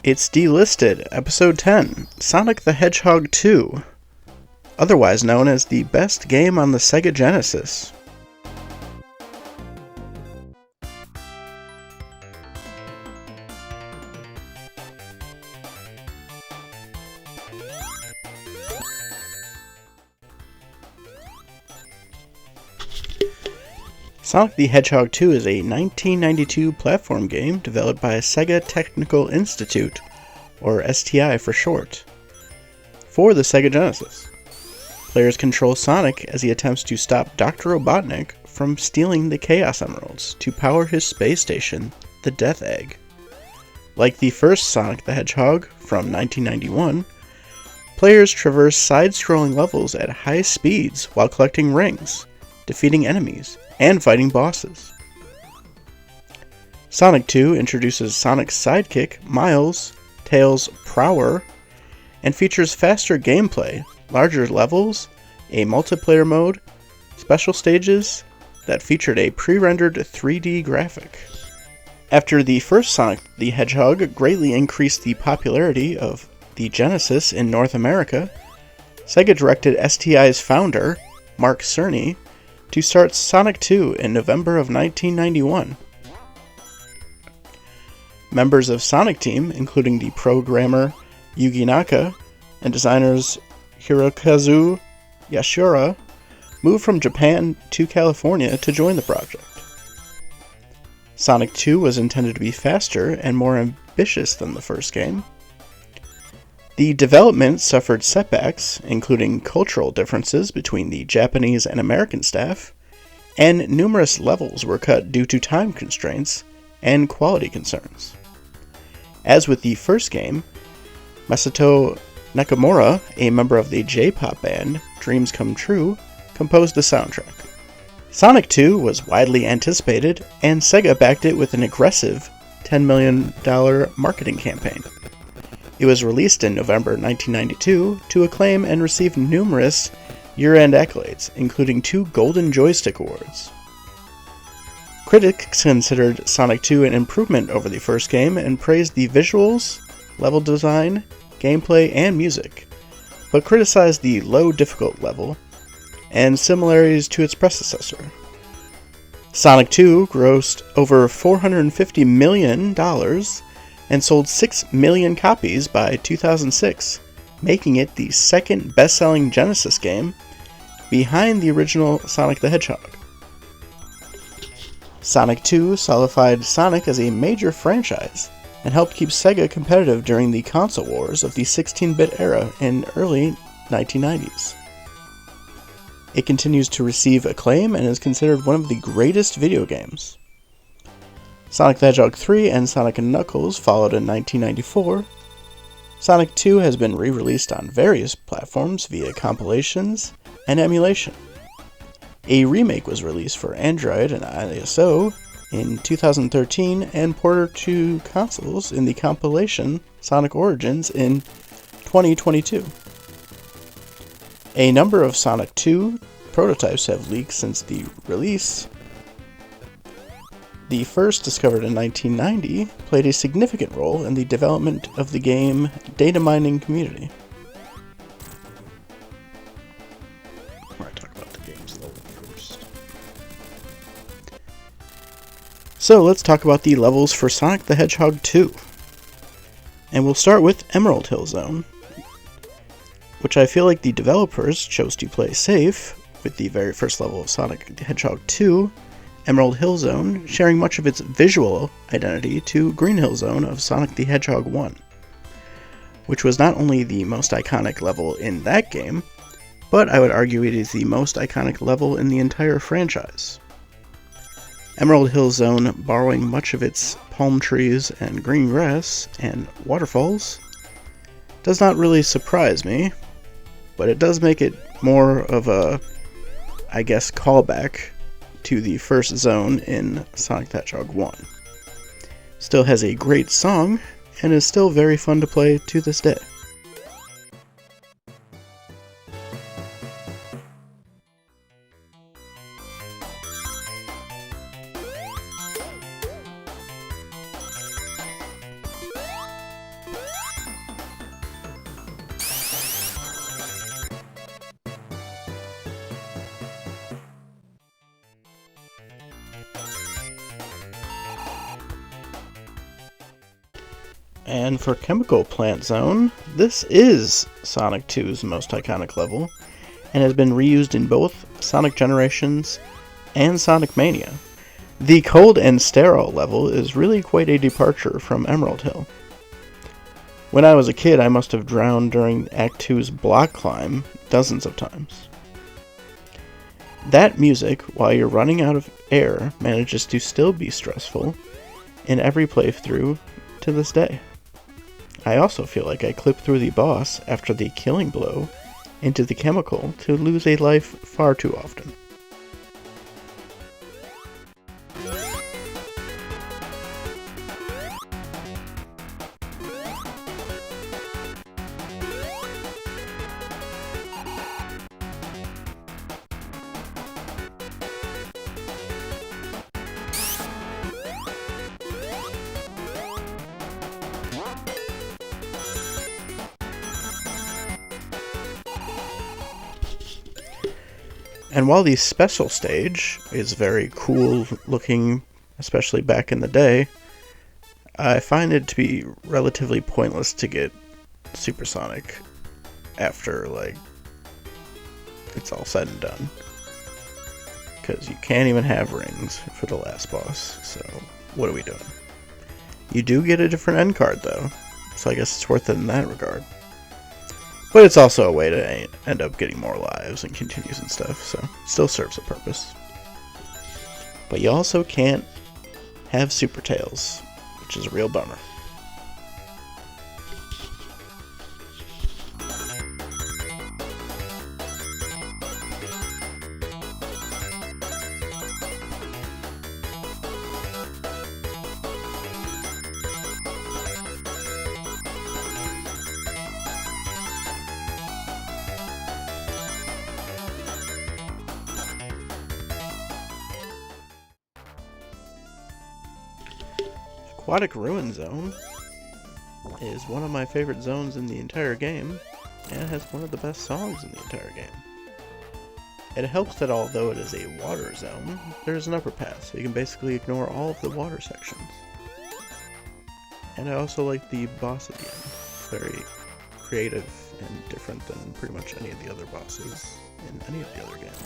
It's DELISTED, Episode 10, Sonic the Hedgehog 2, otherwise known as the best game on the SEGA Genesis. Sonic the Hedgehog 2 is a 1992 platform game developed by Sega Technical Institute, or STI for short, for the Sega Genesis. Players control Sonic as he attempts to stop Dr. Robotnik from stealing the Chaos Emeralds to power his space station, the Death Egg. Like the first Sonic the Hedgehog from 1991, players traverse side-scrolling levels at high speeds while collecting rings, defeating enemies, and fighting bosses. Sonic 2 introduces Sonic's sidekick, Miles, Tails' Prower, and features faster gameplay, larger levels, a multiplayer mode, special stages that featured a pre-rendered 3D graphic. After the first Sonic the Hedgehog greatly increased the popularity of the Genesis in North America, Sega directed STI's founder, Mark Cerny, to start Sonic 2 in November of 1991. Members of Sonic Team, including the programmer Yugi Naka and designers Hirokazu Yashura, moved from Japan to California to join the project. Sonic 2 was intended to be faster and more ambitious than the first game. The development suffered setbacks, including cultural differences between the Japanese and American staff, and numerous levels were cut due to time constraints and quality concerns. As with the first game, Masato Nakamura, a member of the J-pop band Dreams Come True, composed the soundtrack. Sonic 2 was widely anticipated, and Sega backed it with an aggressive $10 million marketing campaign. It was released in November 1992 to acclaim and receive numerous year-end accolades, including 2 Golden Joystick Awards. Critics considered Sonic 2 an improvement over the first game and praised the visuals, level design, gameplay, and music, but criticized the low difficult level and similarities to its predecessor. Sonic 2 grossed over $450 million and sold 6 million copies by 2006, making it the second best-selling Genesis game behind the original Sonic the Hedgehog. Sonic 2 solidified Sonic as a major franchise and helped keep Sega competitive during the console wars of the 16-bit era in early 1990s. It continues to receive acclaim and is considered one of the greatest video games. Sonic the Hedgehog 3 and Sonic & Knuckles followed in 1994. Sonic 2 has been re-released on various platforms via compilations and emulation. A remake was released for Android and ISO in 2013 and ported to consoles in the compilation Sonic Origins in 2022. A number of Sonic 2 prototypes have leaked since the release. The first, discovered in 1990, played a significant role in the development of the game data mining community. Before I talk about the game's level first. So let's talk about the levels for Sonic the Hedgehog 2. And we'll start with Emerald Hill Zone, which I feel like the developers chose to play safe with the very first level of Sonic the Hedgehog 2, Emerald Hill Zone, sharing much of its visual identity to Green Hill Zone of Sonic the Hedgehog 1, which was not only the most iconic level in that game, but I would argue it is the most iconic level in the entire franchise. Emerald Hill Zone, borrowing much of its palm trees and green grass and waterfalls, does not really surprise me, but it does make it more of a, I guess, callback to the first zone in Sonic the Hedgehog 1. Still has a great song, and is still very fun to play to this day. And for Chemical Plant Zone, this is Sonic 2's most iconic level, and has been reused in both Sonic Generations and Sonic Mania. The Cold and Sterile level is really quite a departure from Emerald Hill. When I was a kid, I must have drowned during Act 2's block climb dozens of times. That music, while you're running out of air, manages to still be stressful in every playthrough to this day. I also feel like I clipped through the boss after the killing blow into the chemical to lose a life far too often. And while the special stage is very cool looking, especially back in the day, I find it to be relatively pointless to get supersonic after, like, it's all said and done. Because you can't even have rings for the last boss, so what are we doing? You do get a different end card, though, so I guess it's worth it in that regard. But it's also a way to end up getting more lives and continues and stuff, so it still serves a purpose. But you also can't have Super Tails, which is a real bummer. Aquatic Ruin Zone is one of my favorite zones in the entire game, and has one of the best songs in the entire game. It helps that although it is a water zone, there is an upper path, so you can basically ignore all of the water sections. And I also like the boss at the end. Very creative and different than pretty much any of the other bosses in any of the other games.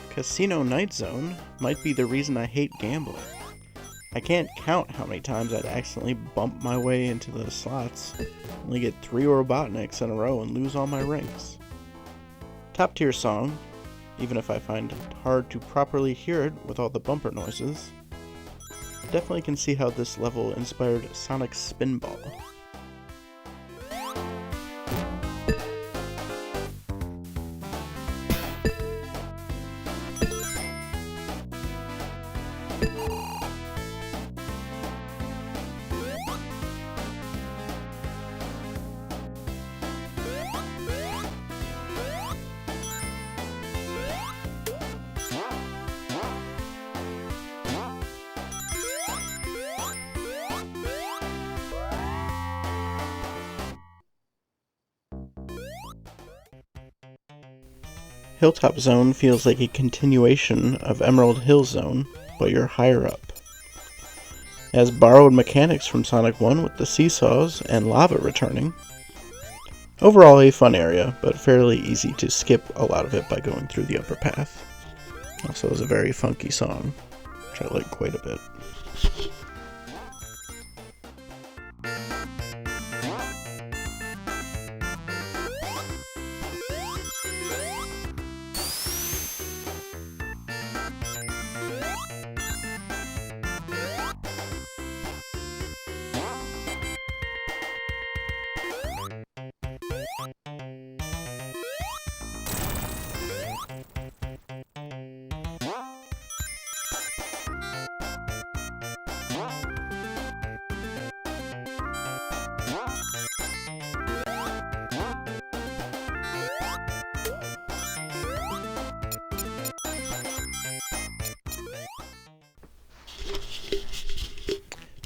Casino Night Zone might be the reason I hate gambling. I can't count how many times I'd accidentally bump my way into the slots, only get 3 Robotniks in a row and lose all my rings. Top tier song, even if I find it hard to properly hear it with all the bumper noises. Definitely can see how this level inspired Sonic Spinball. Hilltop Zone feels like a continuation of Emerald Hill Zone, but you're higher up. It has borrowed mechanics from Sonic 1 with the seesaws and lava returning. Overall a fun area, but fairly easy to skip a lot of it by going through the upper path. Also is a very funky song, which I like quite a bit.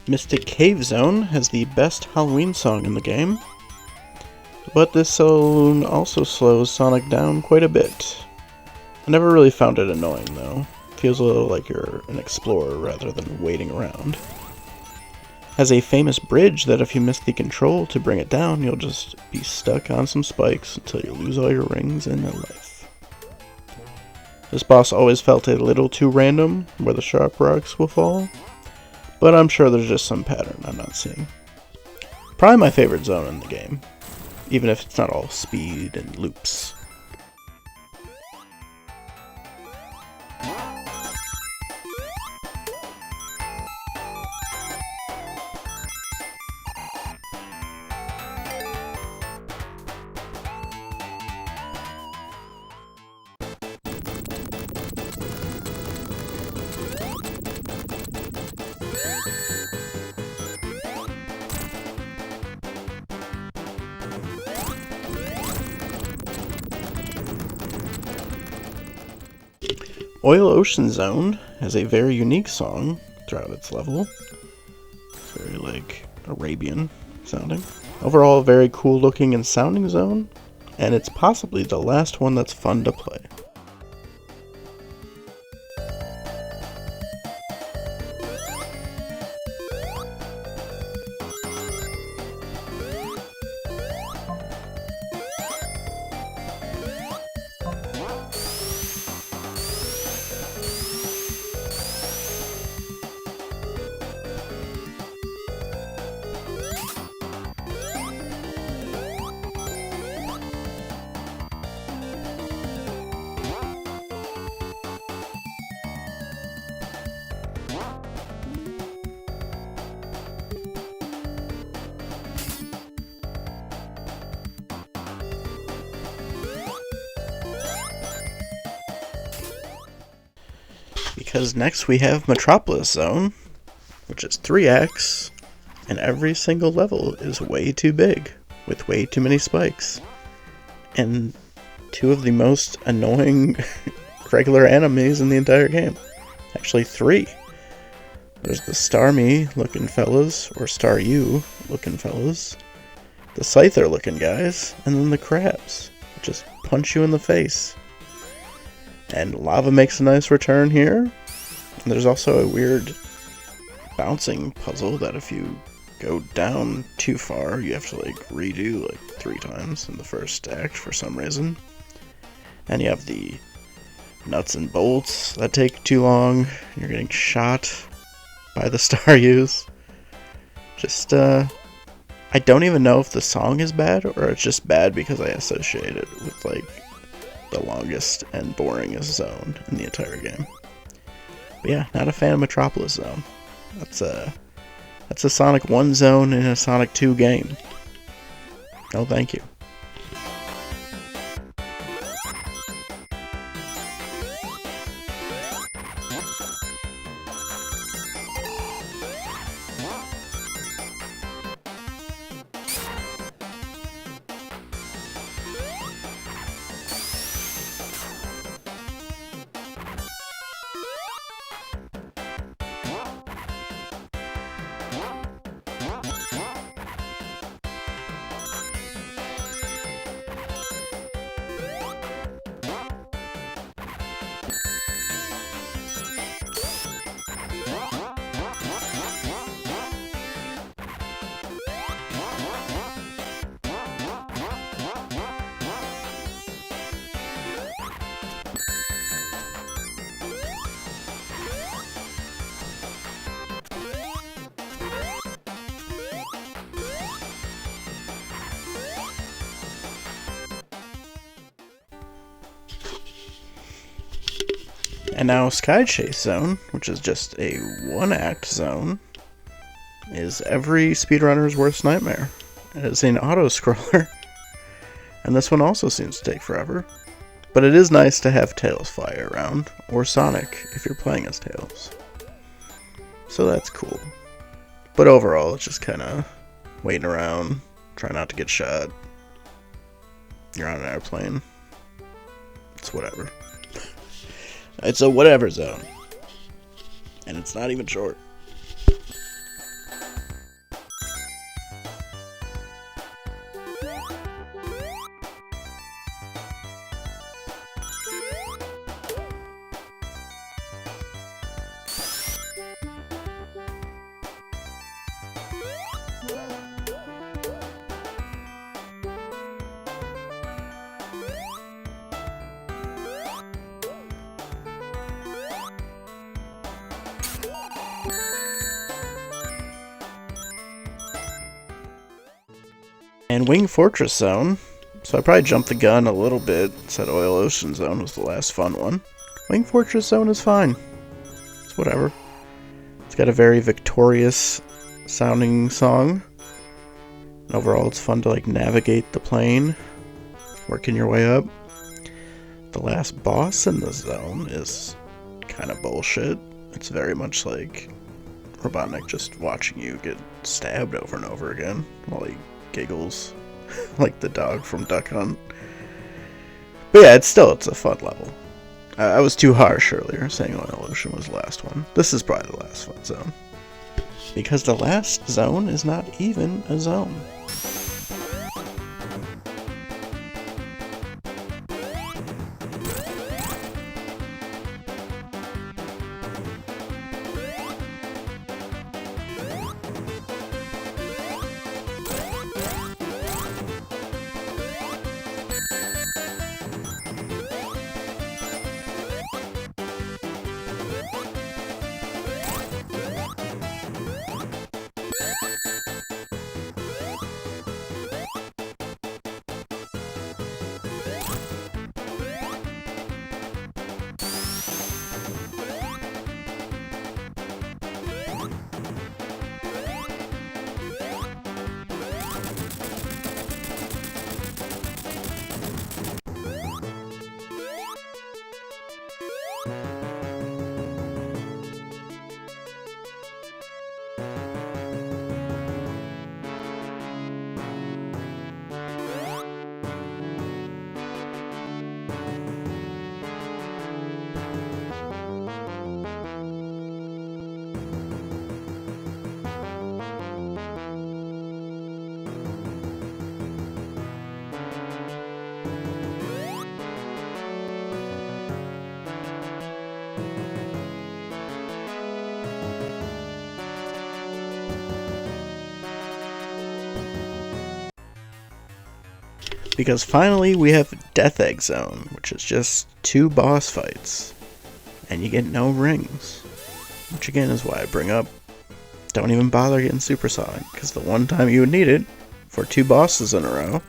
Mystic Cave Zone has the best Halloween song in the game, but this zone also slows Sonic down quite a bit. I never really found it annoying though. Feels a little like you're an explorer rather than waiting around. Has a famous bridge that if you miss the control to bring it down, you'll just be stuck on some spikes until you lose all your rings and your life. This boss always felt a little too random where the sharp rocks will fall, but I'm sure there's just some pattern I'm not seeing. Probably my favorite zone in the game, even if it's not all speed and loops. Oil Ocean Zone has a very unique song throughout its level. It's very, like, Arabian sounding. Overall, a very cool looking and sounding zone, and it's possibly the last one that's fun to play. Because next we have Metropolis Zone, which is 3 acts, and every single level is way too big, with way too many spikes. And 2 of the most annoying regular enemies in the entire game. Actually 3. There's the Star Me looking fellas, or Star You looking fellas, the Scyther looking guys, and then the crabs, which just punch you in the face. And lava makes a nice return here. And there's also a weird bouncing puzzle that if you go down too far, you have to like redo like 3 times in the first act for some reason. And you have the nuts and bolts that take too long. You're getting shot by the Star Use. Just, I don't even know if the song is bad or it's just bad because I associate it with like the longest and boringest zone in the entire game. But yeah, not a fan of Metropolis Zone. That's a Sonic 1 zone in a Sonic 2 game. No thank you. And now Sky Chase Zone, which is just a 1-act zone, is every speedrunner's worst nightmare. It is an auto-scroller, and this one also seems to take forever. But it is nice to have Tails fly around, or Sonic if you're playing as Tails. So that's cool. But overall, it's just kind of waiting around, try not to get shot. You're on an airplane. It's whatever. It's a whatever zone. And it's not even short. And Wing Fortress Zone. So I probably jumped the gun a little bit. Said Oil Ocean Zone was the last fun one. Wing Fortress Zone is fine. It's whatever. It's got a very victorious sounding song. And overall, it's fun to like navigate the plane, working your way up. The last boss in the zone is kind of bullshit. It's very much like Robotnik just watching you get stabbed over and over again while he giggles like the dog from Duck Hunt. But yeah, it's a fun level. I was too harsh earlier saying Oil Ocean was the last one. This is probably the last fun zone. Because the last zone is not even a zone. Because finally we have Death Egg Zone, which is just 2 boss fights, and you get no rings. Which again is why I bring up, don't even bother getting Supersonic, because the one time you would need it, for 2 bosses in a row,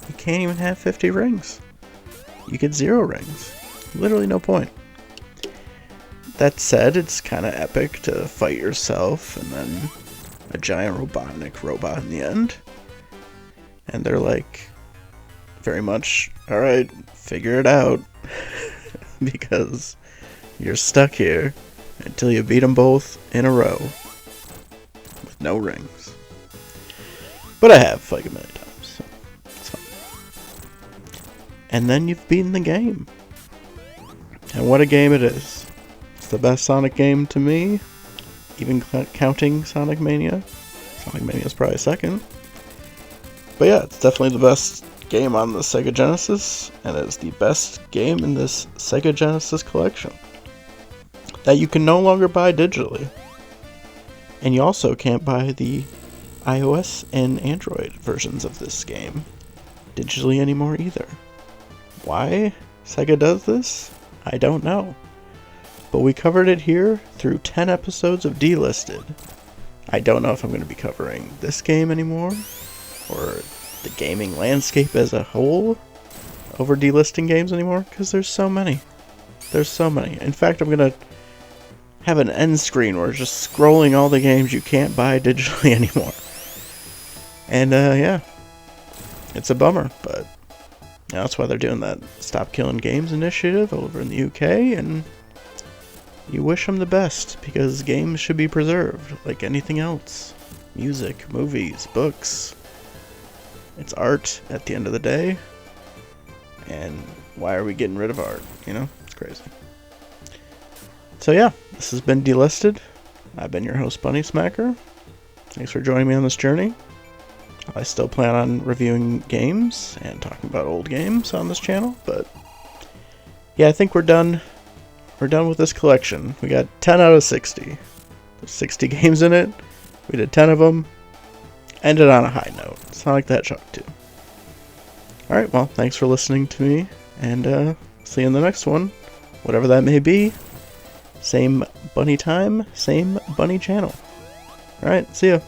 you can't even have 50 rings. You get 0 rings. Literally no point. That said, it's kind of epic to fight yourself, and then a giant Robotnik robot in the end. And they're like, very much, alright, figure it out, because you're stuck here until you beat them both in a row with no rings. But I have like a million times, so it's fine. And then you've beaten the game. And what a game it is. It's the best Sonic game to me, even counting Sonic Mania. Sonic Mania is probably second. But yeah, it's definitely the best game on the SEGA Genesis, and it's the best game in this SEGA Genesis collection that you can no longer buy digitally. And you also can't buy the iOS and Android versions of this game digitally anymore either. Why SEGA does this? I don't know. But we covered it here through 10 episodes of Delisted. I don't know if I'm going to be covering this game anymore, or the gaming landscape as a whole over delisting games anymore, because there's so many. There's so many. In fact, I'm going to have an end screen where it's just scrolling all the games you can't buy digitally anymore. And yeah, it's a bummer, but that's why they're doing that Stop Killing Games initiative over in the UK, and you wish them the best, because games should be preserved like anything else. Music, movies, books. It's art at the end of the day, and why are we getting rid of art? You know, it's crazy. So yeah, this has been Delisted. I've been your host, Bunny Smacker. Thanks for joining me on this journey. I still plan on reviewing games and talking about old games on this channel, but yeah, I think we're done. We're done with this collection. We got 10 out of 60. There's 60 games in it. We did 10 of them. Ended on a high note. Sonic the Hedgehog 2. Alright, well, thanks for listening to me, and see you in the next one. Whatever that may be. Same bunny time, same bunny channel. Alright, see ya.